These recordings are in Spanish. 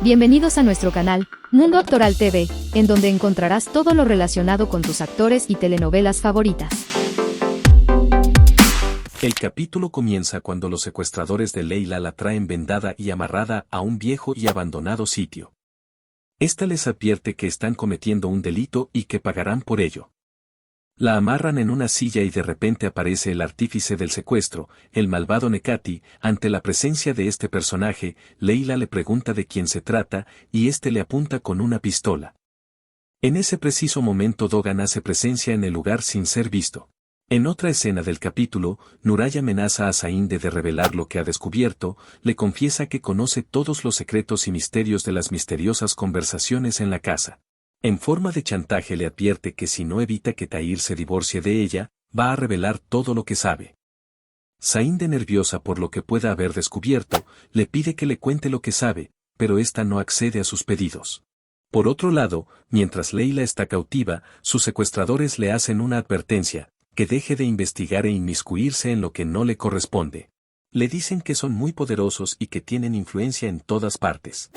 Bienvenidos a nuestro canal, Mundo Actoral TV, en donde encontrarás todo lo relacionado con tus actores y telenovelas favoritas. El capítulo comienza cuando los secuestradores de Leila la traen vendada y amarrada a un viejo y abandonado sitio. Esta les advierte que están cometiendo un delito y que pagarán por ello. La amarran en una silla y de repente aparece el artífice del secuestro, el malvado Nekati. Ante la presencia de este personaje, Leila le pregunta de quién se trata, y este le apunta con una pistola. En ese preciso momento Dogan hace presencia en el lugar sin ser visto. En otra escena del capítulo, Nuray amenaza a Sainde de revelar lo que ha descubierto, le confiesa que conoce todos los secretos y misterios de las misteriosas conversaciones en la casa. En forma de chantaje le advierte que si no evita que Tahir se divorcie de ella, va a revelar todo lo que sabe. Sainde, nerviosa por lo que pueda haber descubierto, le pide que le cuente lo que sabe, pero ésta no accede a sus pedidos. Por otro lado, mientras Leila está cautiva, sus secuestradores le hacen una advertencia, que deje de investigar e inmiscuirse en lo que no le corresponde. Le dicen que son muy poderosos y que tienen influencia en todas partes.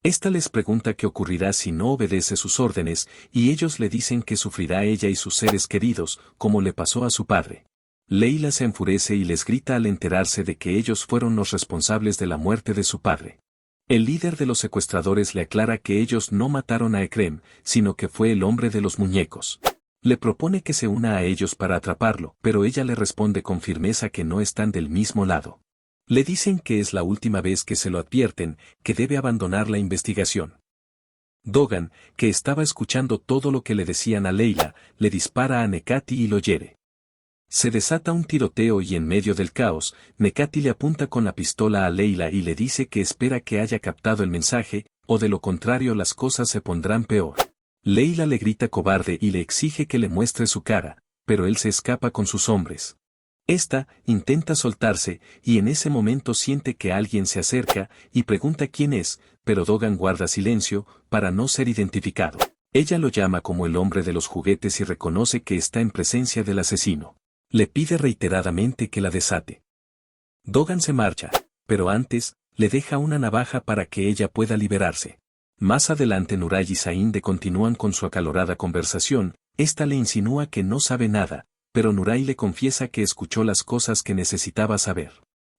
Esta les pregunta qué ocurrirá si no obedece sus órdenes, y ellos le dicen que sufrirá ella y sus seres queridos, como le pasó a su padre. Leila se enfurece y les grita al enterarse de que ellos fueron los responsables de la muerte de su padre. El líder de los secuestradores le aclara que ellos no mataron a Ekrem, sino que fue el hombre de los muñecos. Le propone que se una a ellos para atraparlo, pero ella le responde con firmeza que no están del mismo lado. Le dicen que es la última vez que se lo advierten, que debe abandonar la investigación. Dogan, que estaba escuchando todo lo que le decían a Leila, le dispara a Nekati y lo hiere. Se desata un tiroteo y en medio del caos, Nekati le apunta con la pistola a Leila y le dice que espera que haya captado el mensaje, o de lo contrario las cosas se pondrán peor. Leila le grita cobarde y le exige que le muestre su cara, pero él se escapa con sus hombres. Esta intenta soltarse, y en ese momento siente que alguien se acerca, y pregunta quién es, pero Dogan guarda silencio, para no ser identificado. Ella lo llama como el hombre de los juguetes y reconoce que está en presencia del asesino. Le pide reiteradamente que la desate. Dogan se marcha, pero antes, le deja una navaja para que ella pueda liberarse. Más adelante Nuray y Sainde continúan con su acalorada conversación. Esta le insinúa que no sabe nada, pero Nuray le confiesa que escuchó las cosas que necesitaba saber.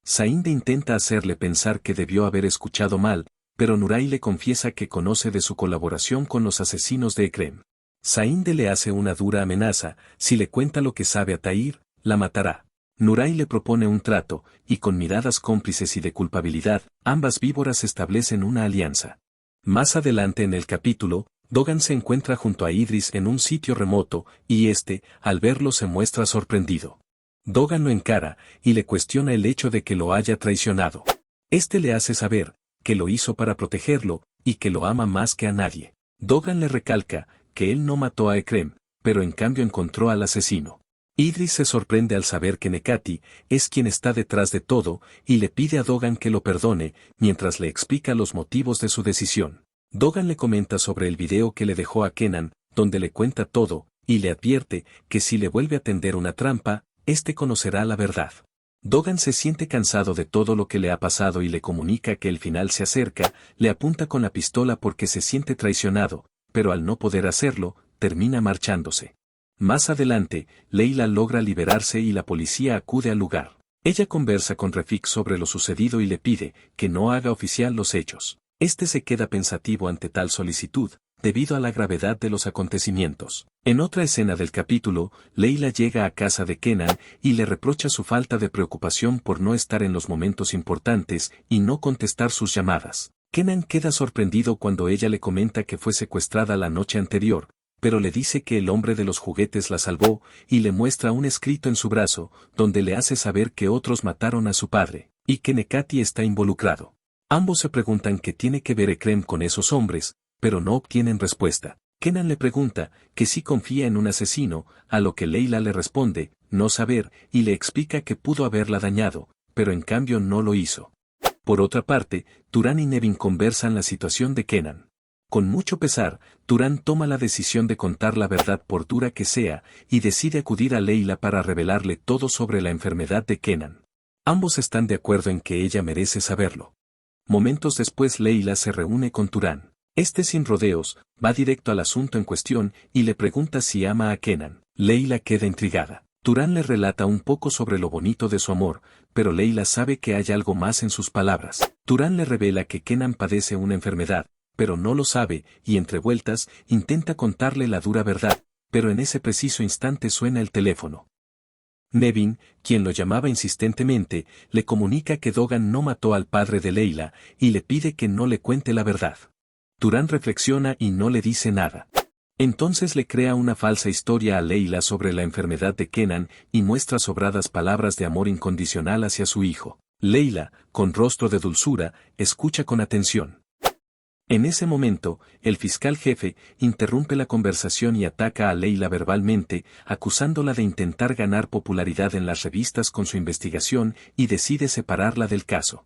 Sainde intenta hacerle pensar que debió haber escuchado mal, pero Nuray le confiesa que conoce de su colaboración con los asesinos de Ekrem. Sainde le hace una dura amenaza: si le cuenta lo que sabe a Tahir, la matará. Nuray le propone un trato, y con miradas cómplices y de culpabilidad, ambas víboras establecen una alianza. Más adelante en el capítulo, Dogan se encuentra junto a Idris en un sitio remoto, y al verlo se muestra sorprendido. Dogan lo encara, y le cuestiona el hecho de que lo haya traicionado. Le hace saber, que lo hizo para protegerlo, y que lo ama más que a nadie. Dogan le recalca, que él no mató a Ekrem, pero en cambio encontró al asesino. Idris se sorprende al saber que Nekati es quien está detrás de todo, y le pide a Dogan que lo perdone, mientras le explica los motivos de su decisión. Dogan le comenta sobre el video que le dejó a Kenan, donde le cuenta todo, y le advierte que si le vuelve a tender una trampa, conocerá la verdad. Dogan se siente cansado de todo lo que le ha pasado y le comunica que el final se acerca. Le apunta con la pistola porque se siente traicionado, pero al no poder hacerlo, termina marchándose. Más adelante, Leila logra liberarse y la policía acude al lugar. Ella conversa con Refik sobre lo sucedido y le pide que no haga oficial los hechos. Se queda pensativo ante tal solicitud, debido a la gravedad de los acontecimientos. En otra escena del capítulo, Leila llega a casa de Kenan y le reprocha su falta de preocupación por no estar en los momentos importantes y no contestar sus llamadas. Kenan queda sorprendido cuando ella le comenta que fue secuestrada la noche anterior, pero le dice que el hombre de los juguetes la salvó, y le muestra un escrito en su brazo, donde le hace saber que otros mataron a su padre, y que Nekati está involucrado. Ambos se preguntan qué tiene que ver Ekrem con esos hombres, pero no obtienen respuesta. Kenan le pregunta que si confía en un asesino, a lo que Leila le responde, no saber, y le explica que pudo haberla dañado, pero en cambio no lo hizo. Por otra parte, Turan y Nevin conversan la situación de Kenan. Con mucho pesar, Turan toma la decisión de contar la verdad por dura que sea, y decide acudir a Leila para revelarle todo sobre la enfermedad de Kenan. Ambos están de acuerdo en que ella merece saberlo. Momentos después Leila se reúne con Turán. Este sin rodeos, va directo al asunto en cuestión y le pregunta si ama a Kenan. Leila queda intrigada. Turán le relata un poco sobre lo bonito de su amor, pero Leila sabe que hay algo más en sus palabras. Turán le revela que Kenan padece una enfermedad, pero no lo sabe, y entre vueltas, intenta contarle la dura verdad, pero en ese preciso instante suena el teléfono. Nevin, quien lo llamaba insistentemente, le comunica que Dogan no mató al padre de Leila, y le pide que no le cuente la verdad. Turán reflexiona y no le dice nada. Entonces le crea una falsa historia a Leila sobre la enfermedad de Kenan y muestra sobradas palabras de amor incondicional hacia su hijo. Leila, con rostro de dulzura, escucha con atención. En ese momento, el fiscal jefe interrumpe la conversación y ataca a Leila verbalmente, acusándola de intentar ganar popularidad en las revistas con su investigación y decide separarla del caso.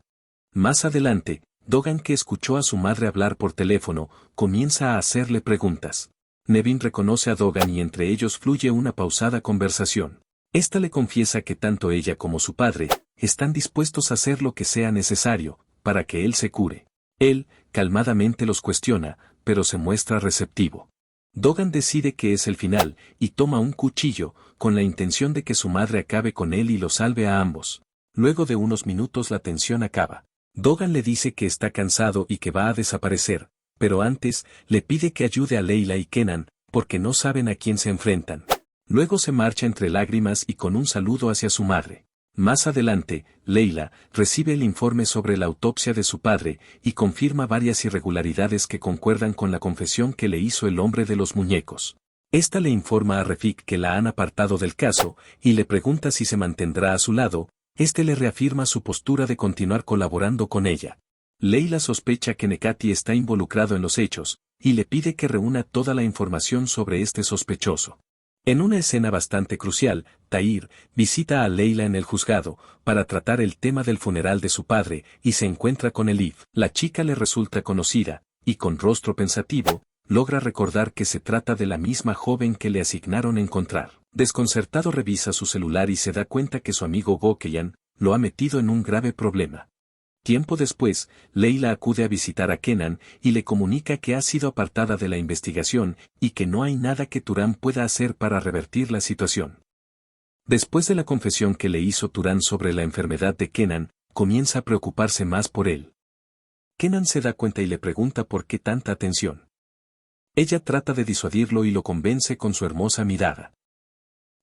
Más adelante, Dogan, que escuchó a su madre hablar por teléfono, comienza a hacerle preguntas. Nevin reconoce a Dogan y entre ellos fluye una pausada conversación. Esta le confiesa que tanto ella como su padre están dispuestos a hacer lo que sea necesario para que él se cure. Él, calmadamente los cuestiona, pero se muestra receptivo. Dogan decide que es el final, y toma un cuchillo, con la intención de que su madre acabe con él y lo salve a ambos. Luego de unos minutos la tensión acaba. Dogan le dice que está cansado y que va a desaparecer, pero antes, le pide que ayude a Leila y Kenan, porque no saben a quién se enfrentan. Luego se marcha entre lágrimas y con un saludo hacia su madre. Más adelante, Leila recibe el informe sobre la autopsia de su padre y confirma varias irregularidades que concuerdan con la confesión que le hizo el hombre de los muñecos. Esta le informa a Refik que la han apartado del caso y le pregunta si se mantendrá a su lado. Este le reafirma su postura de continuar colaborando con ella. Leila sospecha que Nekati está involucrado en los hechos y le pide que reúna toda la información sobre este sospechoso. En una escena bastante crucial, Tahir visita a Leila en el juzgado para tratar el tema del funeral de su padre y se encuentra con Elif. La chica le resulta conocida, y con rostro pensativo, logra recordar que se trata de la misma joven que le asignaron encontrar. Desconcertado revisa su celular y se da cuenta que su amigo Gokeyan lo ha metido en un grave problema. Tiempo después, Leila acude a visitar a Kenan y le comunica que ha sido apartada de la investigación y que no hay nada que Turán pueda hacer para revertir la situación. Después de la confesión que le hizo Turán sobre la enfermedad de Kenan, comienza a preocuparse más por él. Kenan se da cuenta y le pregunta por qué tanta atención. Ella trata de disuadirlo y lo convence con su hermosa mirada.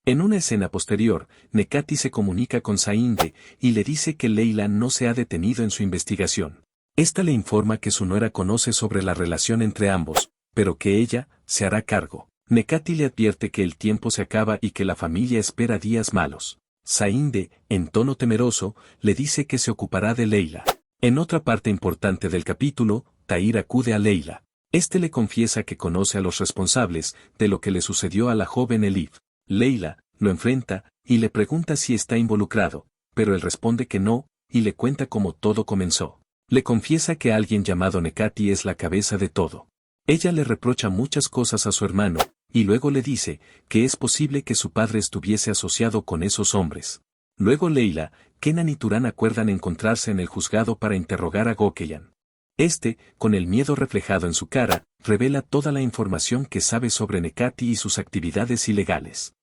En una escena posterior, Nekati se comunica con Sainde y le dice que Leila no se ha detenido en su investigación. Esta le informa que su nuera conoce sobre la relación entre ambos, pero que ella se hará cargo. Nekati le advierte que el tiempo se acaba y que la familia espera días malos. Sainde, en tono temeroso, le dice que se ocupará de Leila. En otra parte importante del capítulo, Tahir acude a Leila. Este le confiesa que conoce a los responsables de lo que le sucedió a la joven Elif. Leila lo enfrenta y le pregunta si está involucrado, pero él responde que no, y le cuenta cómo todo comenzó. Le confiesa que alguien llamado Nekati es la cabeza de todo. Ella le reprocha muchas cosas a su hermano, y luego le dice que es posible que su padre estuviese asociado con esos hombres. Luego Leila, Kenan y Turán acuerdan encontrarse en el juzgado para interrogar a Gokeyan. Este, con el miedo reflejado en su cara, revela toda la información que sabe sobre Nekati y sus actividades ilegales.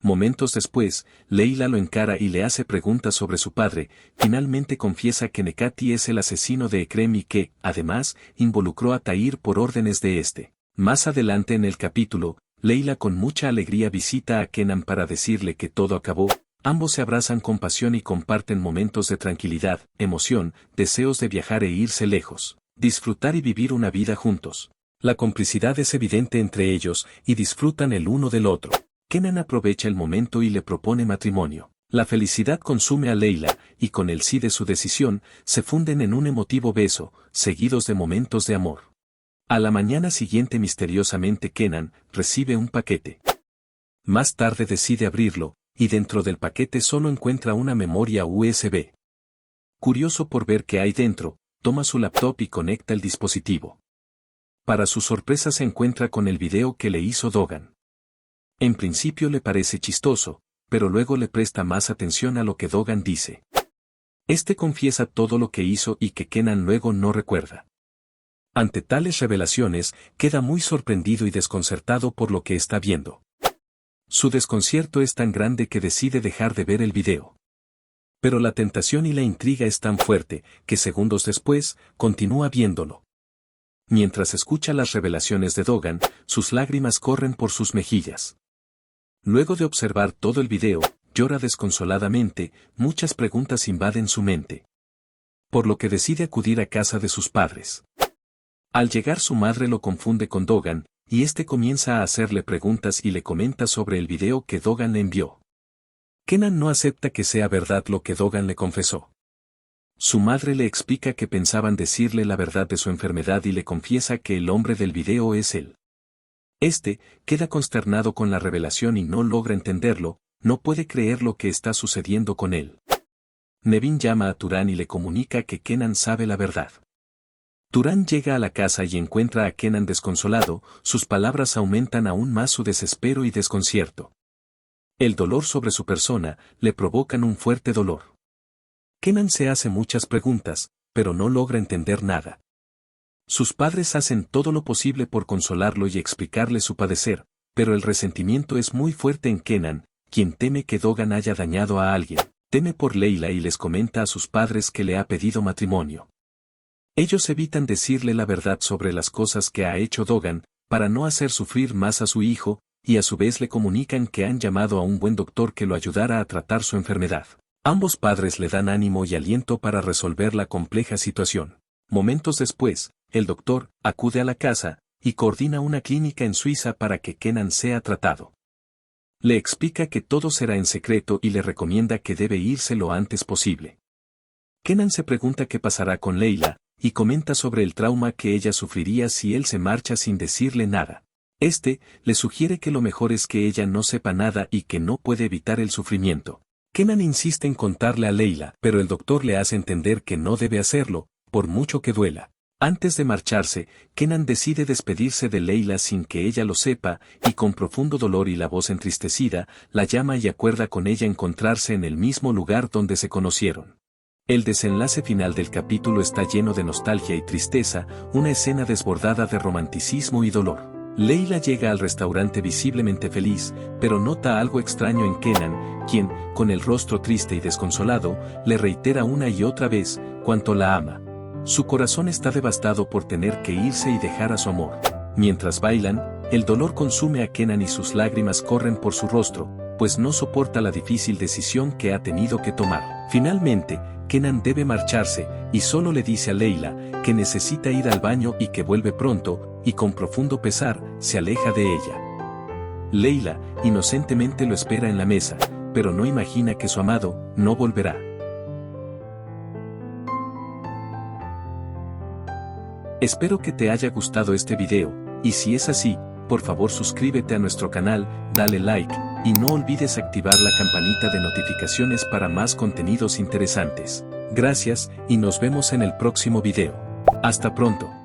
Momentos después, Leila lo encara y le hace preguntas sobre su padre. Finalmente confiesa que Nekati es el asesino de Ekrem y que, además, involucró a Tahir por órdenes de este. Más adelante en el capítulo, Leila con mucha alegría visita a Kenan para decirle que todo acabó. Ambos se abrazan con pasión y comparten momentos de tranquilidad, emoción, deseos de viajar e irse lejos, disfrutar y vivir una vida juntos. La complicidad es evidente entre ellos y disfrutan el uno del otro. Kenan aprovecha el momento y le propone matrimonio. La felicidad consume a Leila, y con el sí de su decisión, se funden en un emotivo beso, seguidos de momentos de amor. A la mañana siguiente misteriosamente Kenan recibe un paquete. Más tarde decide abrirlo, y dentro del paquete solo encuentra una memoria USB. Curioso por ver qué hay dentro, toma su laptop y conecta el dispositivo. Para su sorpresa se encuentra con el video que le hizo Dogan. En principio le parece chistoso, pero luego le presta más atención a lo que Dogan dice. Este confiesa todo lo que hizo y que Kenan luego no recuerda. Ante tales revelaciones, queda muy sorprendido y desconcertado por lo que está viendo. Su desconcierto es tan grande que decide dejar de ver el video. Pero la tentación y la intriga es tan fuerte, que segundos después, continúa viéndolo. Mientras escucha las revelaciones de Dogan, sus lágrimas corren por sus mejillas. Luego de observar todo el video, llora desconsoladamente, muchas preguntas invaden su mente. Por lo que decide acudir a casa de sus padres. Al llegar su madre lo confunde con Dogan, y este comienza a hacerle preguntas y le comenta sobre el video que Dogan le envió. Kenan no acepta que sea verdad lo que Dogan le confesó. Su madre le explica que pensaban decirle la verdad de su enfermedad y le confiesa que el hombre del video es él. Este, queda consternado con la revelación y no logra entenderlo, no puede creer lo que está sucediendo con él. Nevin llama a Turan y le comunica que Kenan sabe la verdad. Turan llega a la casa y encuentra a Kenan desconsolado, sus palabras aumentan aún más su desespero y desconcierto. El dolor sobre su persona le provocan un fuerte dolor. Kenan se hace muchas preguntas, pero no logra entender nada. Sus padres hacen todo lo posible por consolarlo y explicarle su padecer, pero el resentimiento es muy fuerte en Kenan, quien teme que Dogan haya dañado a alguien, teme por Leila y les comenta a sus padres que le ha pedido matrimonio. Ellos evitan decirle la verdad sobre las cosas que ha hecho Dogan, para no hacer sufrir más a su hijo, y a su vez le comunican que han llamado a un buen doctor que lo ayudara a tratar su enfermedad. Ambos padres le dan ánimo y aliento para resolver la compleja situación. Momentos después, el doctor acude a la casa y coordina una clínica en Suiza para que Kenan sea tratado. Le explica que todo será en secreto y le recomienda que debe irse lo antes posible. Kenan se pregunta qué pasará con Leila, y comenta sobre el trauma que ella sufriría si él se marcha sin decirle nada. Este, le sugiere que lo mejor es que ella no sepa nada y que no puede evitar el sufrimiento. Kenan insiste en contarle a Leila, pero el doctor le hace entender que no debe hacerlo, por mucho que duela. Antes de marcharse, Kenan decide despedirse de Leila sin que ella lo sepa, y con profundo dolor y la voz entristecida, la llama y acuerda con ella encontrarse en el mismo lugar donde se conocieron. El desenlace final del capítulo está lleno de nostalgia y tristeza, una escena desbordada de romanticismo y dolor. Leila llega al restaurante visiblemente feliz, pero nota algo extraño en Kenan, quien, con el rostro triste y desconsolado, le reitera una y otra vez cuánto la ama. Su corazón está devastado por tener que irse y dejar a su amor. Mientras bailan, el dolor consume a Kenan y sus lágrimas corren por su rostro, pues no soporta la difícil decisión que ha tenido que tomar. Finalmente, Kenan debe marcharse, y solo le dice a Leila que necesita ir al baño y que vuelve pronto, y con profundo pesar, se aleja de ella. Leila, inocentemente lo espera en la mesa, pero no imagina que su amado no volverá. Espero que te haya gustado este video, y si es así, por favor suscríbete a nuestro canal, dale like, y no olvides activar la campanita de notificaciones para más contenidos interesantes. Gracias, y nos vemos en el próximo video. Hasta pronto.